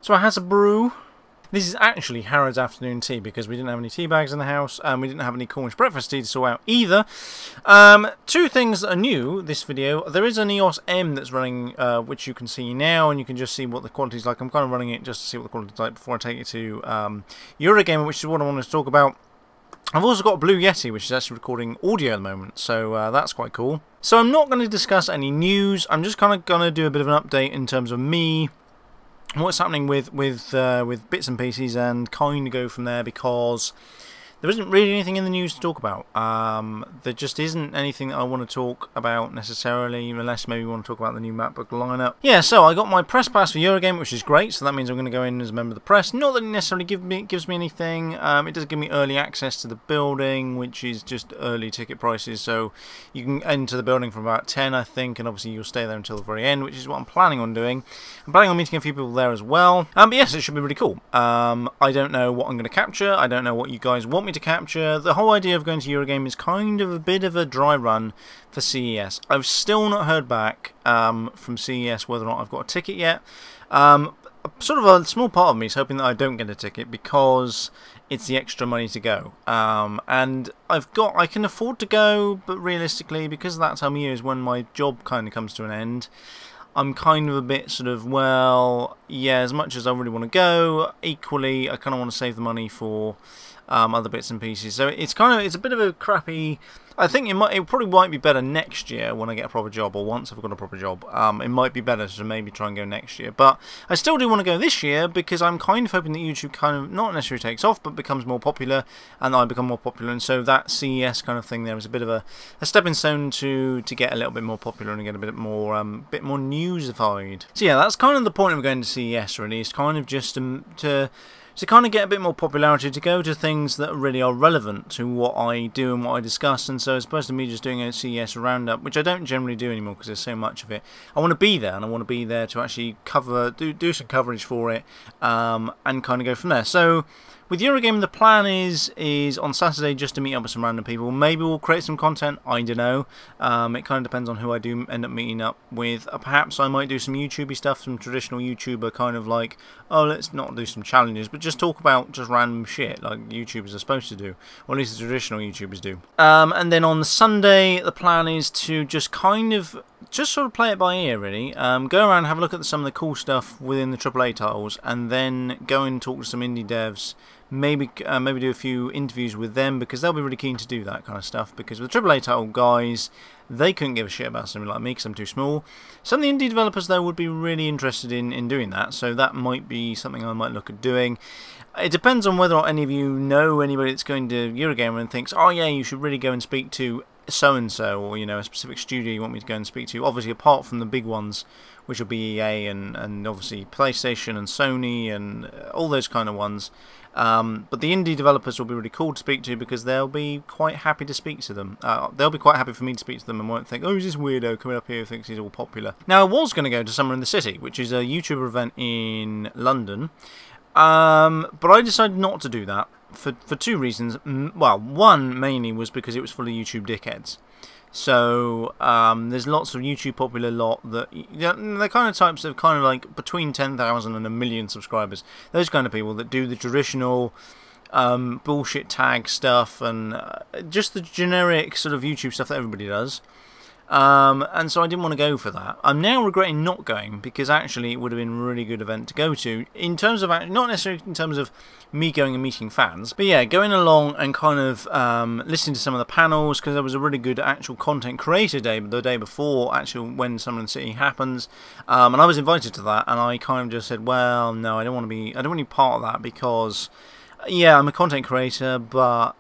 So I had a brew. This is actually Harrod's afternoon tea because we didn't have any tea bags in the house and we didn't have any Cornish breakfast tea to sort out either. Two things that are new this video. There is an EOS M that's running, which you can see now, and you can just see what the quality's like. I'm kind of running it just to see what the quality's like before I take it to Eurogamer, which is what I wanted to talk about. I've also got a Blue Yeti, which is actually recording audio at the moment, so that's quite cool. So I'm not going to discuss any news. I'm just kind of going to do a bit of an update in terms of me, what's happening with bits and pieces, and kind of go from there, because there isn't really anything in the news to talk about. There just isn't anything that I want to talk about necessarily, unless maybe we want to talk about the new MacBook lineup. Yeah, so I got my press pass for Eurogamer, which is great, so that means I'm going to go in as a member of the press. Not that it necessarily gives me anything. It does give me early access to the building, which is just early ticket prices, so you can enter the building from about 10, I think, and obviously you'll stay there until the very end, which is what I'm planning on doing. I'm planning on meeting a few people there as well. But yes, it should be really cool. I don't know what I'm going to capture. I don't know what you guys want me to capture. The whole idea of going to Eurogame is kind of a bit of a dry run for CES. I've still not heard back from CES whether or not I've got a ticket yet. Sort of a small part of me is hoping that I don't get a ticket because it's the extra money to go. And I can afford to go, but realistically, because that time of year is when my job kind of comes to an end, I'm kind of a bit sort of, well, yeah, as much as I really want to go, equally I kind of want to save the money for other bits and pieces. So it's a bit of a crappy. I think it probably might be better next year when I get a proper job, or once I've got a proper job. It might be better to maybe try and go next year, but I still do want to go this year because I'm kind of hoping that YouTube kind of not necessarily takes off, but becomes more popular, and I become more popular, and so that CES kind of thing there is a bit of a stepping stone to get a little bit more popular and get a bit more newsified. So yeah, that's kind of the point of going to CES. Really, is kind of just to kind of get a bit more popularity, to go to things that really are relevant to what I do and what I discuss. And so as opposed to me just doing a CES roundup, which I don't generally do anymore because there's so much of it, I want to be there, and I want to be there to actually do some coverage for it, and kind of go from there. So with Eurogamer, the plan is on Saturday just to meet up with some random people. Maybe we'll create some content, I don't know. It kind of depends on who I do end up meeting up with. Perhaps I might do some YouTubey stuff, some traditional YouTuber kind of like, oh, let's not do some challenges, but just talk about just random shit like YouTubers are supposed to do, or at least the traditional YouTubers do. And then on the Sunday, the plan is to just kind of sort of play it by ear, really. Go around and have a look at some of the cool stuff within the AAA titles, and then go and talk to some indie devs. Maybe do a few interviews with them, because they'll be really keen to do that kind of stuff. Because with the AAA title guys, they couldn't give a shit about something like me because I'm too small. Some of the indie developers, though, would be really interested in doing that, so that might be something I might look at doing. It depends on whether or not any of you know anybody that's going to Eurogamer and thinks, oh yeah, you should really go and speak to so-and-so, or, you know, a specific studio you want me to go and speak to. Obviously, apart from the big ones, which will be EA and obviously PlayStation and Sony and all those kind of ones. But the indie developers will be really cool to speak to, because they'll be quite happy to speak to them. They'll be quite happy for me to speak to them and won't think, oh, who's this weirdo coming up here who thinks he's all popular. Now, I was going to go to Summer in the City, which is a YouTuber event in London. But I decided not to do that for two reasons. Well, one mainly was because it was full of YouTube dickheads. So there's lots of YouTube popular lot that, they're kind of types of kind of like between 10,000 and 1 million subscribers. Those kind of people that do the traditional bullshit tag stuff and just the generic sort of YouTube stuff that everybody does. And so I didn't want to go for that. I'm now regretting not going, because actually it would have been a really good event to go to, in terms of, not necessarily in terms of me going and meeting fans, but yeah, going along and kind of listening to some of the panels, because there was a really good actual content creator day the day before actually when Summer in the City happens, and I was invited to that, and I kind of just said, well, no, I don't want to be part of that, because yeah, I'm a content creator, but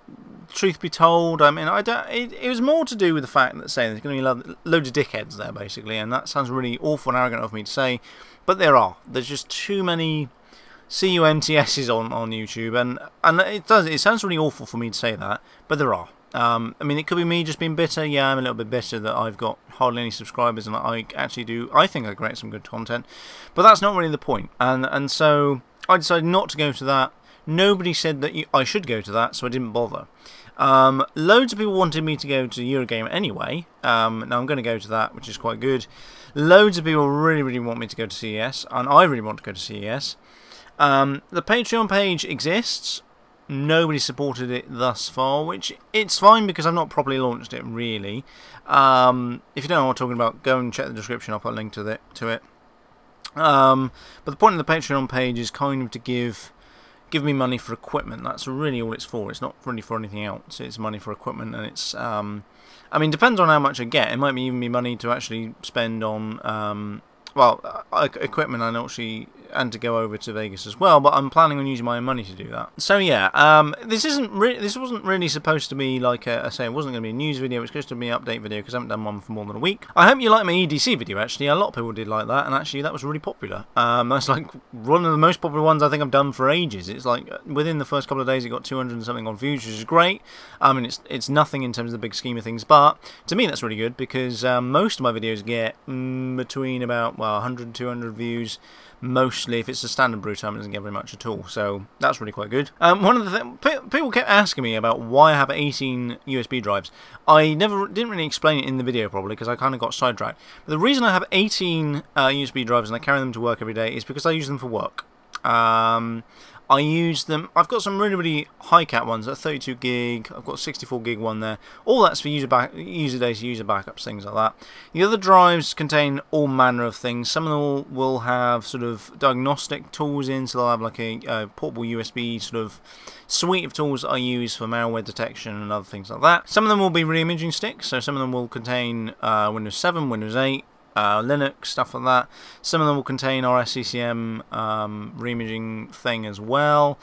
truth be told, I mean, it was more to do with the fact that, say, there's going to be loads of dickheads there, basically, and that sounds really awful and arrogant of me to say, but there's just too many CUNTSs on YouTube, and it sounds really awful for me to say that, but there are. I mean, it could be me just being bitter. Yeah, I'm a little bit bitter that I've got hardly any subscribers, and I think I create some good content, but that's not really the point, and so I decided not to go to that. Nobody said that I should go to that, so I didn't bother. Loads of people wanted me to go to Eurogamer anyway. Now I'm going to go to that, which is quite good. Loads of people really want me to go to CES, and I really want to go to CES. The Patreon page exists. Nobody supported it thus far, which it's fine because I've not properly launched it really. If you don't know what I'm talking about, go and check the description. I'll put a link to it. But the point of the Patreon page is kind of to give me money for equipment. That's really all it's for. It's not really for anything else. It's money for equipment, and it's I mean, depends on how much I get. It might even be money to actually spend on equipment and to go over to Vegas as well, but I'm planning on using my own money to do that. So yeah, this wasn't really supposed to be like I say, it wasn't going to be a news video. It was supposed to be an update video because I haven't done one for more than a week. I hope you like my EDC video. Actually, a lot of people did like that, and actually that was really popular. That's like one of the most popular ones I think I've done for ages. It's like within the first couple of days it got 200 and something on views, which is great. I mean, it's nothing in terms of the big scheme of things, but to me that's really good because most of my videos get between about 100 and 200 views. Mostly, if it's a standard brew time, it doesn't get very much at all, so that's really quite good. One of the things people kept asking me about why I have 18 USB drives. I didn't really explain it in the video probably because I kind of got sidetracked. But the reason I have 18 USB drives and I carry them to work every day is because I use them for work. I use them. I've got some really high cap ones at 32 gig. I've got a 64 gig one there. All that's for user data, user backups, things like that. The other drives contain all manner of things. Some of them will have sort of diagnostic tools in, so they'll have like a portable USB sort of suite of tools that I use for malware detection and other things like that. Some of them will be re-imaging sticks, so some of them will contain Windows 7, Windows 8. Linux, stuff like that. Some of them will contain our SCCM reimaging thing as well.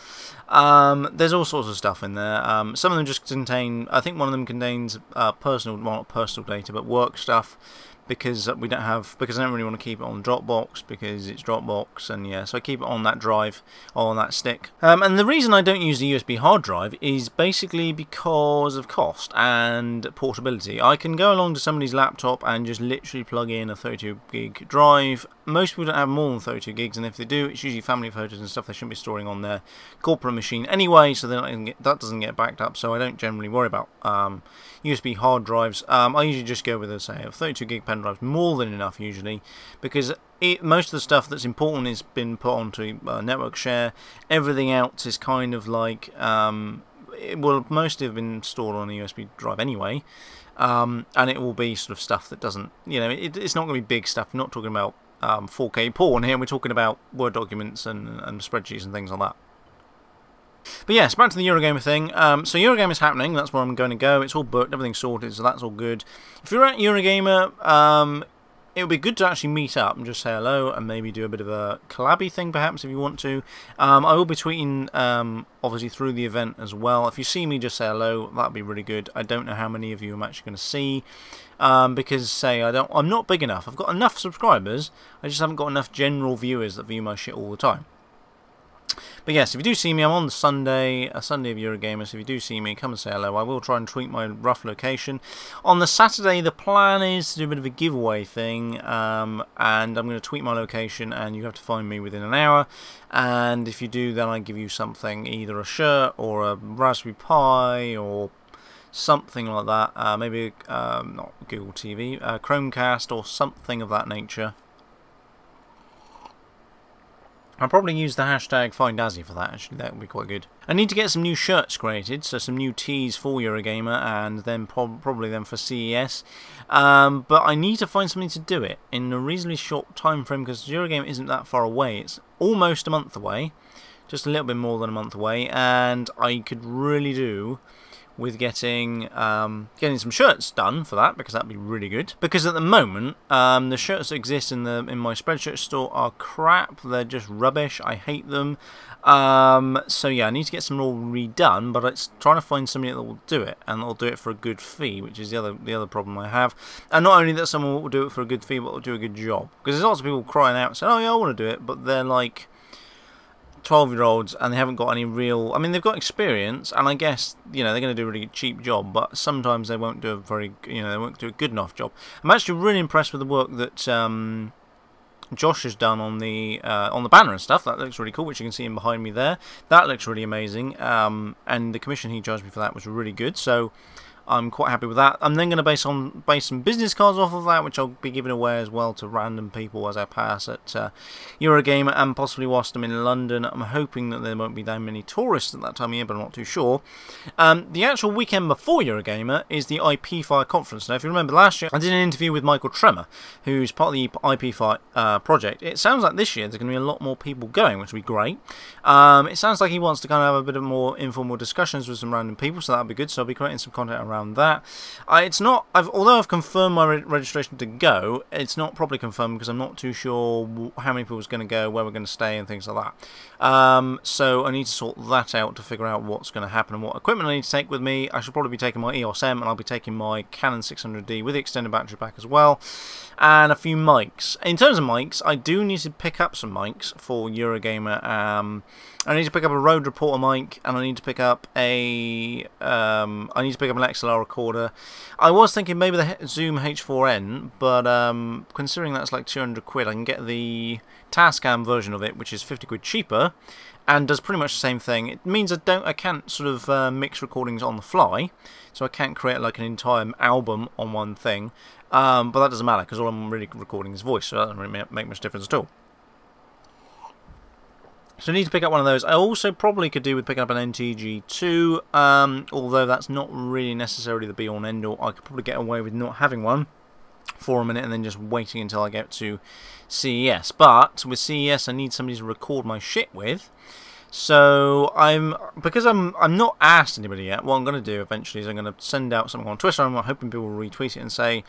There's all sorts of stuff in there. Some of them just contain, I think one of them contains personal, well, not personal data, but work stuff. Because I don't really want to keep it on Dropbox because it's Dropbox, and yeah, so I keep it on that drive or on that stick. And the reason I don't use the USB hard drive is basically because of cost and portability. I can go along to somebody's laptop and just literally plug in a 32 gig drive. Most people don't have more than 32 gigs, and if they do, it's usually family photos and stuff they shouldn't be storing on their corporate machine anyway, so that doesn't get backed up, so I don't generally worry about USB hard drives. I usually just go with, say, a 32 gig pen drive, more than enough usually, because most of the stuff that's important has been put onto network share. Everything else is kind of like, it will mostly have been stored on a USB drive anyway, and it will be sort of stuff that doesn't, you know, it's not going to be big stuff. We're not talking about 4K porn here. We're talking about Word documents and spreadsheets and things like that. But yes, back to the Eurogamer thing. So Eurogamer is happening. That's where I'm going to go. It's all booked. Everything's sorted, so that's all good. If you're at Eurogamer, it would be good to actually meet up and just say hello and maybe do a bit of a collabby thing, perhaps, if you want to. I will be tweeting, obviously, through the event as well. If you see me, just say hello. That would be really good. I don't know how many of you I'm actually going to see. Because, say, I'm not big enough. I've got enough subscribers. I just haven't got enough general viewers that view my shit all the time. But yes, if you do see me, I'm on the Sunday of Eurogamer, so if you do see me, come and say hello. I will try and tweet my rough location. On the Saturday, the plan is to do a bit of a giveaway thing, and I'm going to tweet my location, and you have to find me within an hour. And if you do, then I give you something, either a shirt or a Raspberry Pi or something like that. Maybe not Google TV, Chromecast or something of that nature. I'll probably use the hashtag FindAzzy for that, actually. That would be quite good. I need to get some new shirts created, so some new tees for Eurogamer, and then probably them for CES. But I need to find something to do it in a reasonably short time frame, because Eurogamer isn't that far away. It's almost a month away, just a little bit more than a month away, and I could really do with getting some shirts done for that, because that'd be really good. Because at the moment, the shirts that exist in my Spreadshirt store are crap. They're just rubbish. I hate them. So yeah, I need to get some all redone, but it's trying to find somebody that will do it, and they'll do it for a good fee, which is the other problem I have. And not only that someone will do it for a good fee, but will do a good job. Because there's lots of people crying out saying, "Oh yeah, I want to do it," but they're like 12-year-olds and they haven't got any real, I mean, they've got experience, and I guess, you know, they're going to do a really cheap job, but sometimes they won't do they won't do a good enough job. I'm actually really impressed with the work that Josh has done on the banner and stuff. That looks really cool, which you can see in behind me there. That looks really amazing, and the commission he charged me for that was really good, so I'm quite happy with that. I'm then going to base some business cards off of that, which I'll be giving away as well to random people as I pass at Eurogamer and possibly whilst I'm in London. I'm hoping that there won't be that many tourists at that time of year, but I'm not too sure. The actual weekend before Eurogamer is the IP5 conference. Now, if you remember last year, I did an interview with Michael Tremor, who's part of the IP5 project. It sounds like this year there's going to be a lot more people going, which will be great. It sounds like he wants to kind of have a bit of more informal discussions with some random people, so that'll be good. So I'll be creating some content around that. Although I've confirmed my registration to go, it's not properly confirmed because I'm not too sure how many people is going to go, where we're going to stay, and things like that. So I need to sort that out to figure out what's going to happen and what equipment I need to take with me. I should probably be taking my EOS M, and I'll be taking my Canon 600D with the extended battery pack as well, and a few mics. In terms of mics, I do need to pick up some mics for Eurogamer. I need to pick up a Rode Reporter mic, and I need to pick up an XLR recorder. I was thinking maybe the Zoom H4n, but considering that's like 200 quid, I can get the Tascam version of it, which is 50 quid cheaper, and does pretty much the same thing. It means I can't sort of mix recordings on the fly, so I can't create like an entire album on one thing. But that doesn't matter because all I'm really recording is voice, so that doesn't really make much difference at all. So I need to pick up one of those. I also probably could do with picking up an NTG2, although that's not really necessarily the be-all and end-all. I could probably get away with not having one for a minute and then just waiting until I get to CES. But with CES, I need somebody to record my shit with. So because I'm not asked anybody yet. What I'm going to do eventually is I'm going to send out something on Twitter. I'm hoping people will retweet it and say,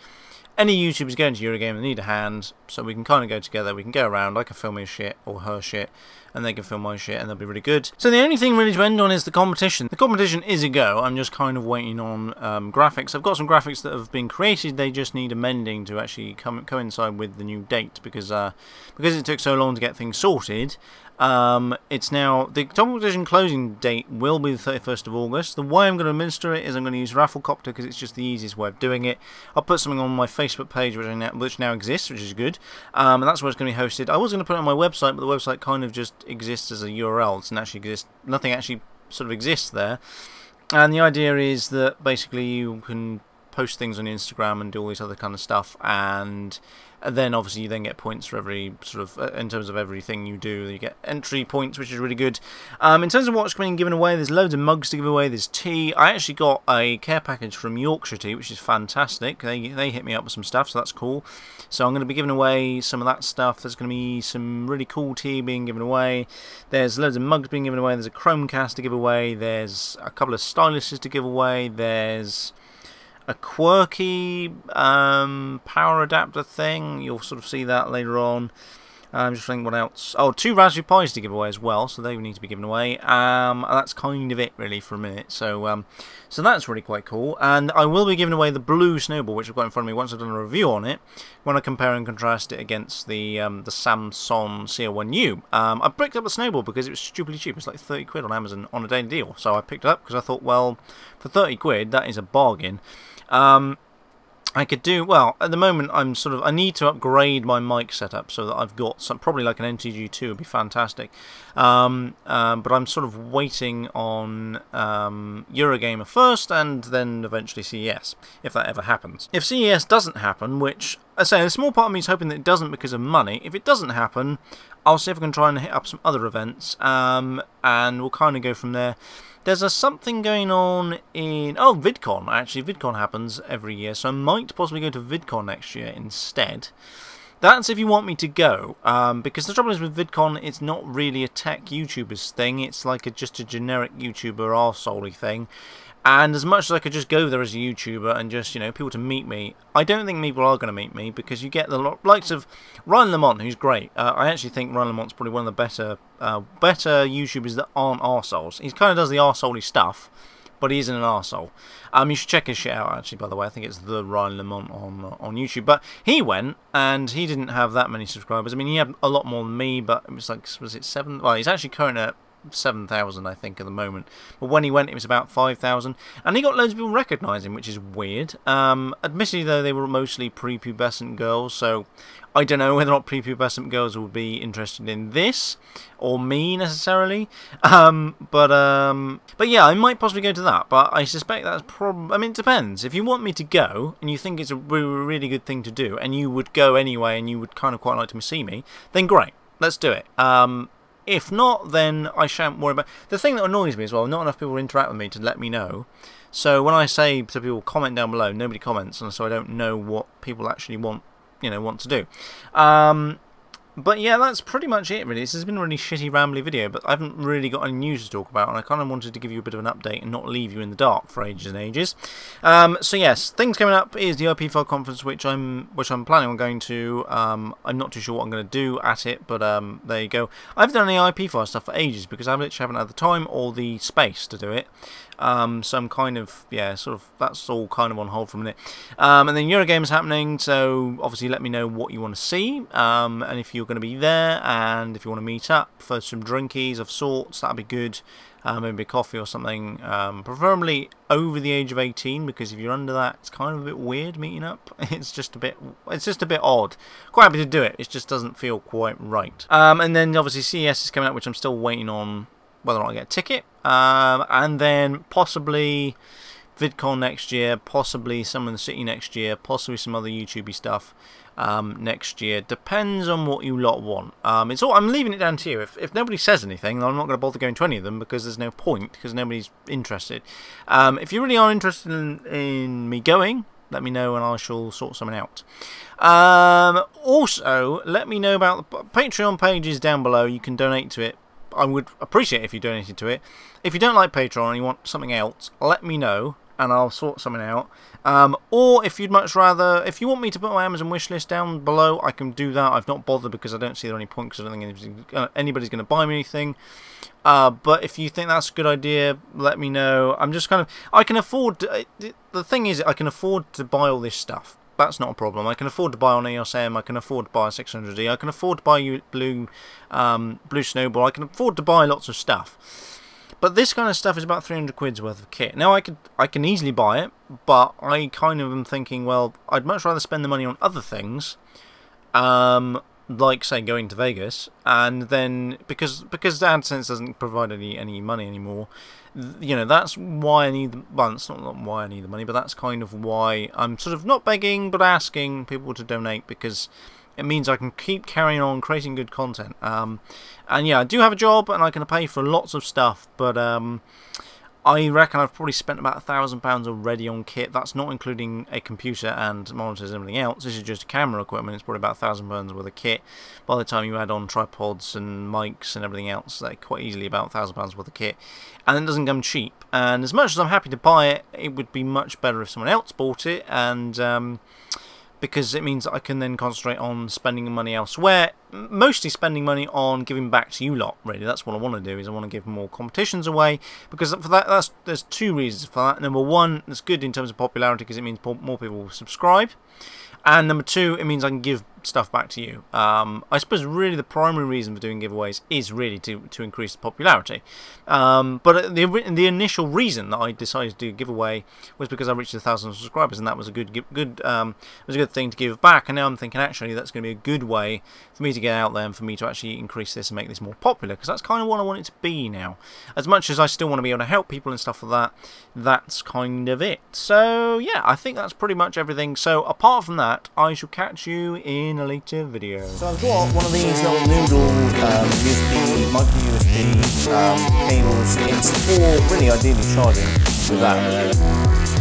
any YouTubers going to Eurogamer, they need a hand, so we can kind of go together, we can go around, I can film his shit, or her shit, and they can film my shit, and they'll be really good. So the only thing really to end on is the competition. The competition is a go, I'm just kind of waiting on graphics. I've got some graphics that have been created, they just need amending to actually coincide with the new date, because it took so long to get things sorted. It's now, the competition closing date will be the 31st of August. The way I'm going to administer it is I'm going to use Rafflecopter because it's just the easiest way of doing it. I'll put something on my Facebook page which now exists, which is good, and that's where it's going to be hosted. I was going to put it on my website, but the website kind of just exists as a URL. It doesn't actually exist, nothing actually sort of exists there. And the idea is that basically you can post things on Instagram and do all this other kind of stuff, and then obviously you then get points for every sort of, in terms of everything you do, you get entry points, which is really good. In terms of what's being given away, there's loads of mugs to give away, there's tea. I actually got a care package from Yorkshire Tea, which is fantastic. They hit me up with some stuff, so that's cool. So I'm going to be giving away some of that stuff. There's going to be some really cool tea being given away. There's loads of mugs being given away. There's a Chromecast to give away. There's a couple of styluses to give away. There's a quirky power adapter thing. You'll sort of see that later on. I'm just thinking what else. Oh, 2 Raspberry Pis to give away as well, so they need to be given away. That's kind of it really for a minute. So that's really quite cool. And I will be giving away the blue snowball, which I've got in front of me once I've done a review on it, when I compare and contrast it against the Samsung CO1U. I picked up the snowball because it was stupidly cheap. It's like 30 quid on Amazon on a daily deal. So I picked it up because I thought, well, for 30 quid, that is a bargain. I could do, well, at the moment I need to upgrade my mic setup so that I've got some, probably like an NTG2 would be fantastic. But I'm sort of waiting on Eurogamer first and then eventually CES, if that ever happens. If CES doesn't happen, which, I say, a small part of me is hoping that it doesn't because of money. If it doesn't happen, I'll see if I can try and hit up some other events, and we'll kind of go from there. There's something going on in... Oh, VidCon. Actually, VidCon happens every year, so I might possibly go to VidCon next year instead. That's if you want me to go, because the trouble is with VidCon, it's not really a tech YouTubers thing. It's like just a generic YouTuber arsehole-y thing. And as much as I could just go there as a YouTuber and just, you know, people to meet me, I don't think people are going to meet me because you get the likes of Ryan Lamont, who's great. I actually think Ryan Lamont's probably one of the better YouTubers that aren't arseholes. He kind of does the arsehole-y stuff, but he isn't an arsehole. You should check his shit out, actually, by the way. I think it's the Ryan Lamont on YouTube. But he went, and he didn't have that many subscribers. I mean, he had a lot more than me, but it was like, was it 7? Well, he's actually current at 7,000, I think, at the moment. But when he went, it was about 5,000. And he got loads of people recognise him, which is weird. Admittedly, though, they were mostly prepubescent girls, so I don't know whether or not prepubescent girls would be interested in this, or me, necessarily. But yeah, I might possibly go to that, but I suspect that's probably... I mean, it depends. If you want me to go, and you think it's a really good thing to do, and you would go anyway, and you would kind of quite like to see me, then great, let's do it. If not, then I shan't worry about... The thing that annoys me as well, not enough people interact with me to let me know. So when I say to people, comment down below, nobody comments, and so I don't know what people actually want to do. But yeah, that's pretty much it, really. This has been a really shitty, rambly video, but I haven't really got any news to talk about, and I kind of wanted to give you a bit of an update and not leave you in the dark for ages and ages. So yes, things coming up is the IP5 conference, which I'm planning on going to. I'm not too sure what I'm going to do at it, but there you go. I haven't done any IP5 stuff for ages because I literally haven't had the time or the space to do it. So I'm kind of, yeah, sort of, that's all kind of on hold for a minute. And then Eurogamer is happening, so obviously let me know what you want to see, and if you're going to be there, and if you want to meet up for some drinkies of sorts, that'd be good. Maybe a coffee or something, preferably over the age of 18, because if you're under that, it's kind of a bit weird meeting up. It's just a bit odd. Quite happy to do it, it just doesn't feel quite right. And then obviously CES is coming up, which I'm still waiting on whether or not I get a ticket, and then possibly VidCon next year, possibly Summer in the City next year, possibly some other YouTubey stuff next year. Depends on what you lot want. It's all, I'm leaving it down to you. If nobody says anything, I'm not going to bother going to any of them because there's no point, because nobody's interested. If you really are interested in me going, let me know and I shall sort something out. Also, let me know about the Patreon pages down below. You can donate to it. I would appreciate if you donated to it. If you don't like Patreon and you want something else, let me know and I'll sort something out. Or if you'd much rather, if you want me to put my Amazon wishlist down below, I can do that. I've not bothered because I don't see there any point, because I don't think anybody's going to buy me anything. But if you think that's a good idea, let me know. I'm just kind of, I can afford to, the thing is, I can afford to buy all this stuff. That's not a problem. I can afford to buy on EOS M, I can afford to buy a 600D, I can afford to buy Blue Snowball, I can afford to buy lots of stuff. But this kind of stuff is about 300 quid's worth of kit. Now I can easily buy it, but I kind of am thinking, well, I'd much rather spend the money on other things, like say going to Vegas, and then because AdSense doesn't provide any money anymore, you know, that's why I need the, well, it's not why I need the money, but that's kind of why I'm sort of not begging but asking people to donate, because it means I can keep carrying on creating good content. And yeah, I do have a job and I can pay for lots of stuff, but I reckon I've probably spent about £1,000 already on kit. That's not including a computer and monitors and everything else. This is just camera equipment. It's probably about £1,000 worth of kit. By the time you add on tripods and mics and everything else, they're quite easily about £1,000 worth of kit. And it doesn't come cheap. And as much as I'm happy to buy it, it would be much better if someone else bought it. And because it means that I can then concentrate on spending money elsewhere, mostly spending money on giving back to you lot, really. That's what I want to do, is I want to give more competitions away, because for that, there's two reasons for that. Number one, it's good in terms of popularity because it means more people will subscribe, and number two, it means I can give stuff back to you. I suppose really the primary reason for doing giveaways is really to increase the popularity. But the initial reason that I decided to do a giveaway was because I reached 1,000 subscribers, and that was a good thing to give back. And now I'm thinking actually that's going to be a good way for me to get out there and for me to actually increase this and make this more popular, because that's kind of what I want it to be now. As much as I still want to be able to help people and stuff like that, that's kind of it. So yeah, I think that's pretty much everything. So apart from that, I shall catch you in a later video. So I've got one of these little noodle USB, micro USB cables. It's for really ideally charging with that.